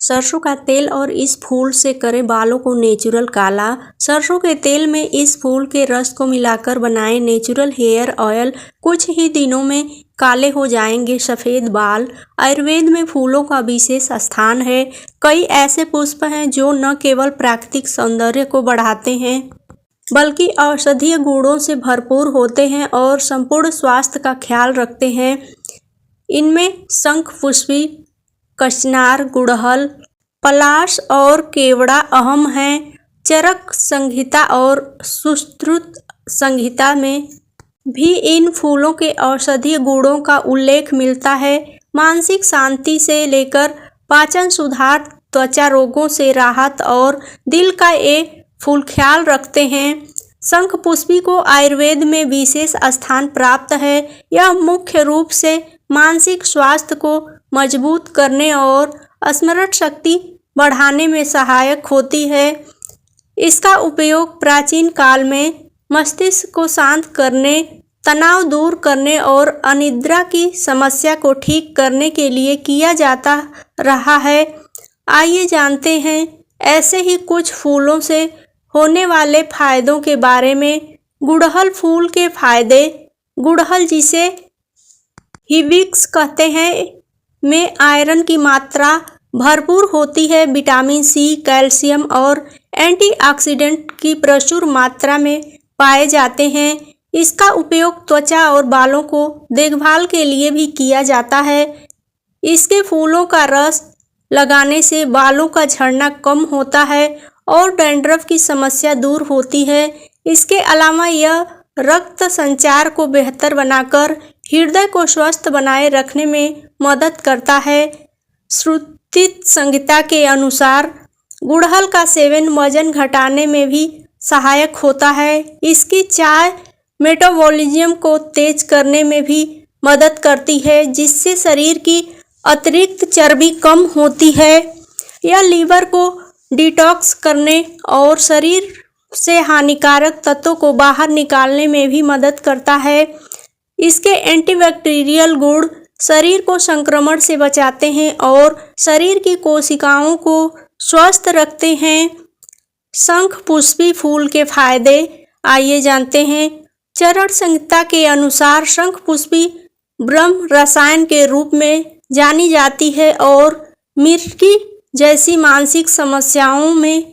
सरसों का तेल और इस फूल से करें बालों को नेचुरल काला। सरसों के तेल में इस फूल के रस को मिलाकर बनाएं नेचुरल हेयर ऑयल। कुछ ही दिनों में काले हो जाएंगे सफ़ेद बाल। आयुर्वेद में फूलों का विशेष स्थान है। कई ऐसे पुष्प हैं जो न केवल प्राकृतिक सौंदर्य को बढ़ाते हैं बल्कि औषधीय गुणों से भरपूर होते हैं और संपूर्ण स्वास्थ्य का ख्याल रखते हैं। इनमें शंखपुष्पी, कचनार, गुड़हल, पलाश और केवड़ा अहम हैं। चरक संहिता और सुश्रुत संहिता में भी इन फूलों के औषधीय गुणों का उल्लेख मिलता है। मानसिक शांति से लेकर पाचन सुधार, त्वचा रोगों से राहत और दिल का ये फूल ख्याल रखते हैं। शंखपुष्पी को आयुर्वेद में विशेष स्थान प्राप्त है। यह मुख्य रूप से मानसिक स्वास्थ्य को मजबूत करने और स्मरण शक्ति बढ़ाने में सहायक होती है। इसका उपयोग प्राचीन काल में मस्तिष्क को शांत करने, तनाव दूर करने और अनिद्रा की समस्या को ठीक करने के लिए किया जाता रहा है। आइए जानते हैं ऐसे ही कुछ फूलों से होने वाले फायदों के बारे में। गुड़हल फूल के फायदे। गुड़हल, जिसे हिबिस्कस कहते हैं, में आयरन की मात्रा भरपूर होती है। विटामिन सी, कैल्शियम और एंटीऑक्सीडेंट की प्रचुर मात्रा में पाए जाते हैं। इसका उपयोग त्वचा और बालों को देखभाल के लिए भी किया जाता है। इसके फूलों का रस लगाने से बालों का झड़ना कम होता है और डैंड्रफ की समस्या दूर होती है। इसके अलावा यह रक्त संचार को बेहतर बनाकर हृदय को स्वस्थ बनाए रखने में मदद करता है। श्रुति संहिता के अनुसार गुड़हल का सेवन वजन घटाने में भी सहायक होता है। इसकी चाय मेटाबॉलिज्म को तेज करने में भी मदद करती है, जिससे शरीर की अतिरिक्त चर्बी कम होती है। यह लीवर को डिटॉक्स करने और शरीर से हानिकारक तत्वों को बाहर निकालने में भी मदद करता है। इसके एंटीबैक्टीरियल गुण शरीर को संक्रमण से बचाते हैं और शरीर की कोशिकाओं को स्वस्थ रखते हैं। शंखपुष्पी फूल के फायदे आइए जानते हैं। चरण संहिता के अनुसार शंखपुष्पी ब्रह्म रसायन के रूप में जानी जाती है और मिर्गी जैसी मानसिक समस्याओं में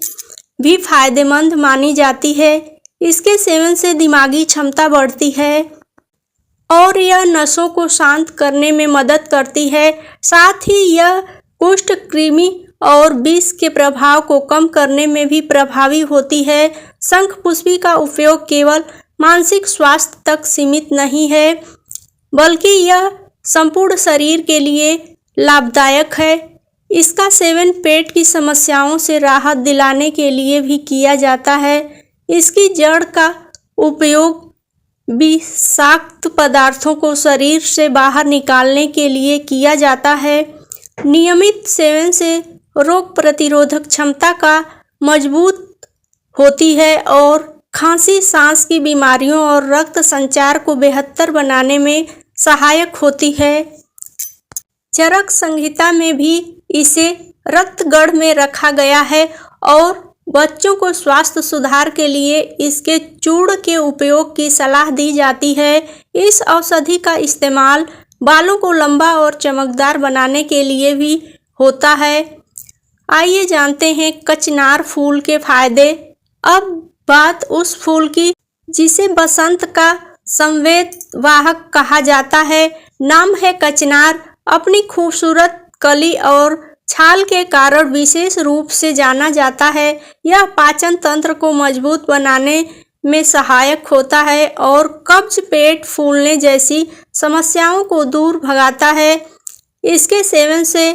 भी फायदेमंद मानी जाती है। इसके सेवन से दिमागी क्षमता बढ़ती है और यह नसों को शांत करने में मदद करती है। साथ ही यह कुष्ठ, कृमि और विष के प्रभाव को कम करने में भी प्रभावी होती है। शंखपुष्पी का उपयोग केवल मानसिक स्वास्थ्य तक सीमित नहीं है, बल्कि यह संपूर्ण शरीर के लिए लाभदायक है। इसका सेवन पेट की समस्याओं से राहत दिलाने के लिए भी किया जाता है। इसकी जड़ का उपयोग विषाक्त पदार्थों को शरीर से बाहर निकालने के लिए किया जाता है। नियमित सेवन से रोग प्रतिरोधक क्षमता का मजबूत होती है और खांसी, सांस की बीमारियों और रक्त संचार को बेहतर बनाने में सहायक होती है। चरक संहिता में भी इसे रक्तगढ़ में रखा गया है और बच्चों को स्वास्थ्य सुधार के लिए इसके चूर्ण के उपयोग की सलाह दी जाती है। इस औषधि का इस्तेमाल बालों को लंबा और चमकदार बनाने के लिए भी होता है। आइए जानते हैं कचनार फूल के फायदे। अब बात उस फूल की जिसे बसंत का संवेदवाहक कहा जाता है। नाम है कचनार। अपनी खूबसूरत कली और छाल के कारण विशेष रूप से जाना जाता है। यह पाचन तंत्र को मजबूत बनाने में सहायक होता है और कब्ज, पेट फूलने जैसी समस्याओं को दूर भगाता है। इसके सेवन से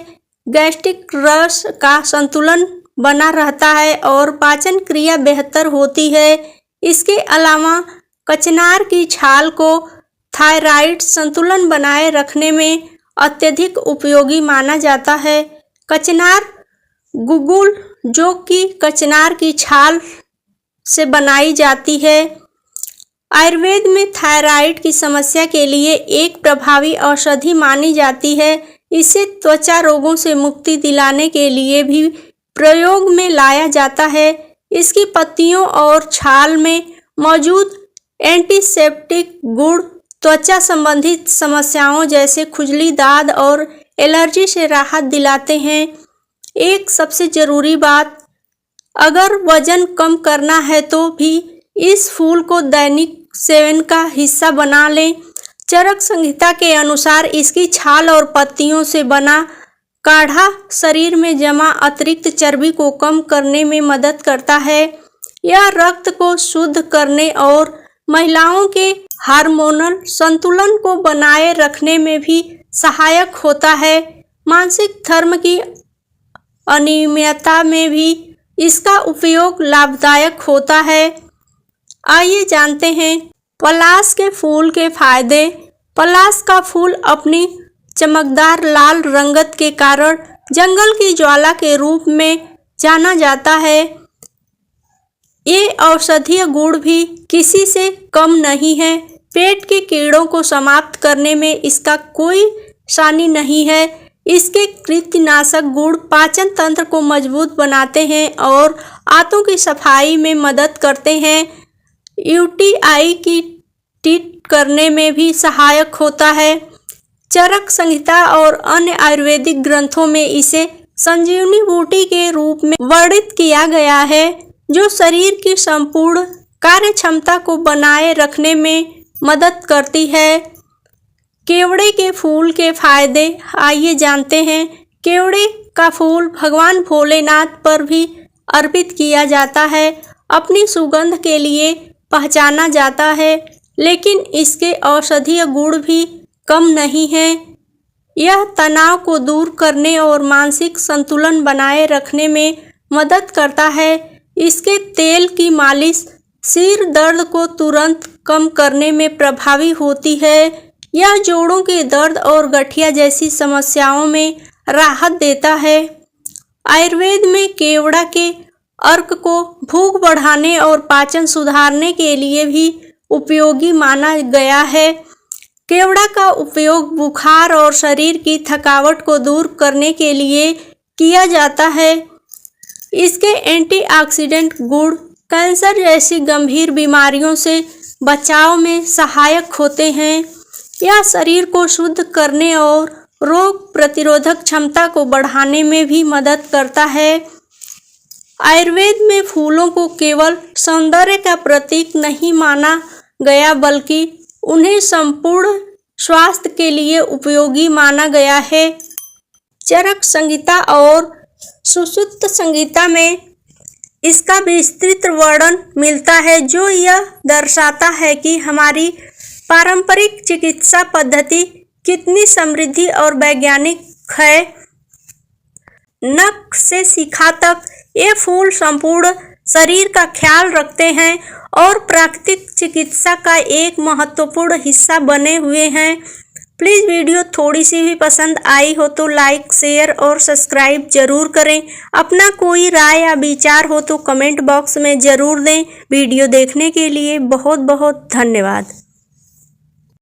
गैस्ट्रिक रस का संतुलन बना रहता है और पाचन क्रिया बेहतर होती है। इसके अलावा कचनार की छाल को थायराइड संतुलन बनाए रखने में अत्यधिक उपयोगी माना जाता है। कचनार गुगुल, जो कि कचनार की छाल से बनाई जाती है, आयुर्वेद में थायराइड की समस्या के लिए एक प्रभावी औषधि मानी जाती है। इसे त्वचा रोगों से मुक्ति दिलाने के लिए भी प्रयोग में लाया जाता है। इसकी पत्तियों और छाल में मौजूद एंटीसेप्टिक गुण त्वचा संबंधित समस्याओं जैसे खुजली, दाद और एलर्जी से राहत दिलाते हैं। एक सबसे जरूरी बात, अगर वजन कम करना है तो भी इस फूल को दैनिक सेवन का हिस्सा बना लें। चरक संहिता के अनुसार इसकी छाल और पत्तियों से बना काढ़ा शरीर में जमा अतिरिक्त चर्बी को कम करने में मदद करता है। यह रक्त को शुद्ध करने और महिलाओं के हार्मोनल संतुलन को बनाए रखने में भी सहायक होता है। मासिक धर्म की अनियमितता में भी इसका उपयोग लाभदायक होता है। आइए जानते हैं पलाश के फूल के फायदे। पलाश का फूल अपनी चमकदार लाल रंगत के कारण जंगल की ज्वाला के रूप में जाना जाता है। ये औषधीय गुण भी किसी से कम नहीं है। पेट के कीड़ों को समाप्त करने में इसका कोई सानी नहीं है। इसके कृंतकनाशक गुण पाचन तंत्र को मजबूत बनाते हैं और आंतों की सफाई में मदद करते हैं। यूटीआई की ट्रीट करने में भी सहायक होता है। चरक संहिता और अन्य आयुर्वेदिक ग्रंथों में इसे संजीवनी बूटी के रूप में वर्णित किया गया है, जो शरीर की संपूर्ण कार्य क्षमता को बनाए रखने में मदद करती है। केवड़े के फूल के फायदे आइए जानते हैं। केवड़े का फूल भगवान भोलेनाथ पर भी अर्पित किया जाता है। अपनी सुगंध के लिए पहचाना जाता है, लेकिन इसके औषधीय गुण भी कम नहीं है। यह तनाव को दूर करने और मानसिक संतुलन बनाए रखने में मदद करता है। इसके तेल की मालिश सिर दर्द को तुरंत कम करने में प्रभावी होती है। यह जोड़ों के दर्द और गठिया जैसी समस्याओं में राहत देता है। आयुर्वेद में केवड़ा के अर्क को भूख बढ़ाने और पाचन सुधारने के लिए भी उपयोगी माना गया है। केवड़ा का उपयोग बुखार और शरीर की थकावट को दूर करने के लिए किया जाता है। इसके एंटीऑक्सीडेंट गुण कैंसर जैसी गंभीर बीमारियों से बचाव में सहायक होते हैं। यह शरीर को शुद्ध करने और रोग प्रतिरोधक क्षमता को बढ़ाने में भी मदद करता है। आयुर्वेद में फूलों को केवल सौंदर्य का प्रतीक नहीं माना गया, बल्कि उन्हें संपूर्ण स्वास्थ्य के लिए उपयोगी माना गया है। चरक संहिता और सुश्रुत संहिता में इसका विस्तृत वर्णन मिलता है, जो यह दर्शाता है कि हमारी पारंपरिक चिकित्सा पद्धति कितनी समृद्ध और वैज्ञानिक है। नख से शिखा तक ये फूल संपूर्ण शरीर का ख्याल रखते हैं और प्राकृतिक चिकित्सा का एक महत्वपूर्ण हिस्सा बने हुए हैं। प्लीज़ वीडियो थोड़ी सी भी पसंद आई हो तो लाइक, शेयर और सब्सक्राइब जरूर करें। अपना कोई राय या विचार हो तो कमेंट बॉक्स में ज़रूर दें। वीडियो देखने के लिए बहुत बहुत धन्यवाद।